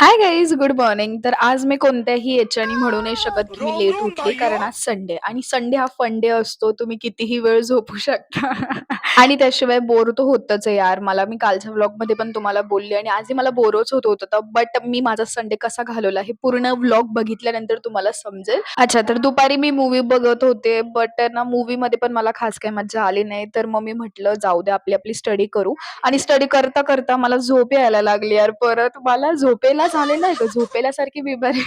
Hi guys, good morning. तर आज मी कोणत्याही याच्याने म्हणू नाही शकत, की मी लेट उठली कारण आज संडे आणि संडे हा फन डे असतो. तुम्ही कितीही वेळ झोपू शकता आणि त्याशिवाय बोर तर होतच आहे यार. मी कालच्या व्लॉगमध्ये पण तुम्हाला बोलले आणि आजही मला बोरच होत होतं. बट मी माझा संडे कसा घालवला हे पूर्ण व्लॉग बघितल्यानंतर तुम्हाला समजेल. अच्छा, तर दुपारी मी मूव्ही बघत होते, बट ना मूव्हीमध्ये पण मला खास काही मज्जा आली नाही. तर मग मी म्हटलं जाऊ दे, आपली आपली स्टडी करू आणि स्टडी करता करता मला झोप यायला लागली यार. परत मला झोपेला झाले नाही का, झोपेल्यासारखी बिमारी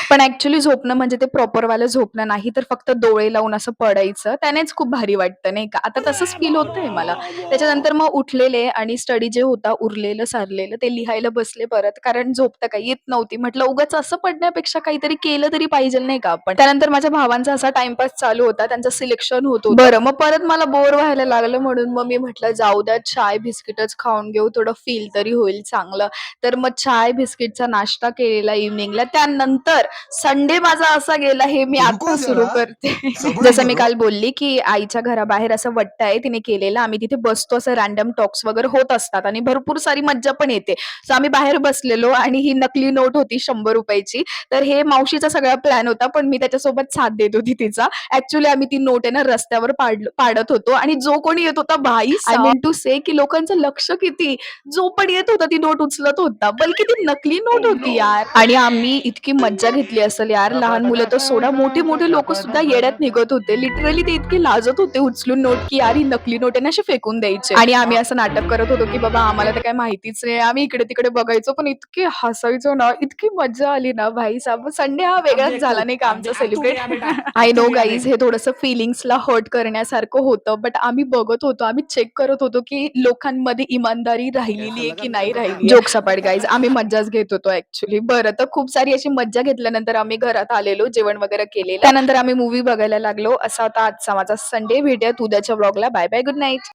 पण ऍक्च्युली झोपणं म्हणजे ते प्रॉपर वालं झोपणं नाही, तर फक्त डोळे लावून असं पडायचं. त्यानेच खूप भारी वाटतं नाही का. आता तसंच फील होतंय मला. त्याच्यानंतर मग उठलेले आणि स्टडी जे होता उरलेलं सारलेलं ते लिहायला बसले परत, कारण झोप तर काही येत नव्हती. म्हटलं उगाच असं पडण्यापेक्षा काहीतरी केलं तरी पाहिजे नाही का आपण. त्यानंतर माझ्या भावांचा असा टाइमपास चालू होता, त्यांचं सिलेक्शन होत होतं. बरं, मग परत मला बोर व्हायला लागलं म्हणून मग मी म्हटलं जाऊ द्या, चाय बिस्किटच खाऊन घेऊ, थोडं फील तरी होईल चांगलं. तर मग चाय बिस्किटचा नाश्ता केलेला इव्हनिंगला. त्यानंतर संडे माझा असा गेला हे मी रुको आता सुरू जरा, करते. सब्र जसं मी करो. काल बोलली, की आईच्या घराबाहेर असं वट्ट आहे तिने केलेलं. आम्ही तिथे बसतो, असं रँडम टॉक्स वगैरे होत असतात आणि भरपूर सारी मज्जा पण येते. सो आम्ही बाहेर बसलेलो आणि ही नकली नोट होती ₹100 तर हे मावशीचा सगळा प्लॅन होता, पण मी त्याच्यासोबत साथ देत होती तिचा. ॲक्चुअली आम्ही ती नोट आहे ना रस्त्यावर पाडत होतो आणि जो कोणी येत होता भाई आय मीन टू से की लोकांचं लक्ष किती, जो पण येत होता ती नोट उचलत होता. बल्कि ती नकली नोट होती यार. आणि आम्ही इतकी मज्जा घेतली असेल यार. लहान मुलं तर सोडा, मोठे-मोठे लोकं सुद्धा येड्यात निघत होते. लिटरली ते इतके लाजत होते उचलून नोट, की यार ही नकली नोट आहे ना, अशी फेकून द्यायचे. आणि आम्ही असं नाटक करत होतो, की बाबा आम्हाला तर काही माहितीच नाही. आम्ही इकडे-तिकडे बघायचो, पण इतके हसायचो ना, इतकी मज्जा आली ना भाईसाहब. संडे हा अब वेगळाच देखो झाला नाही का अब आमचा अब तू सेलिब्रेट. गया बेटा, आय अब तू नो गया गाईज, देख. हे थोडंसं फीलिंग्सला हर्ट करण्यासारखं होतं. बट आम्ही बघत होतो, आम्ही चेक करत होतो, की लोकांमध्ये इमानदारी कैसा राहिलेली आहे लगा की मेरे नाही को राहिली काम? जोक्स अपार्ट गाईज, आम्ही मज्जाच घेत होतो ॲक्चुअली. बरं, तर खूप सारी अशी मज्जा घेतल्यानंतर आम्ही घरात आलेलो, जेवण वगैरे केलेलं. त्यानंतर आम्ही मूव्ही बघायला लागलो. असा होता आजचा माझा संडे. भेटूयात उद्याच्या व्लॉगला. Bye bye, good night.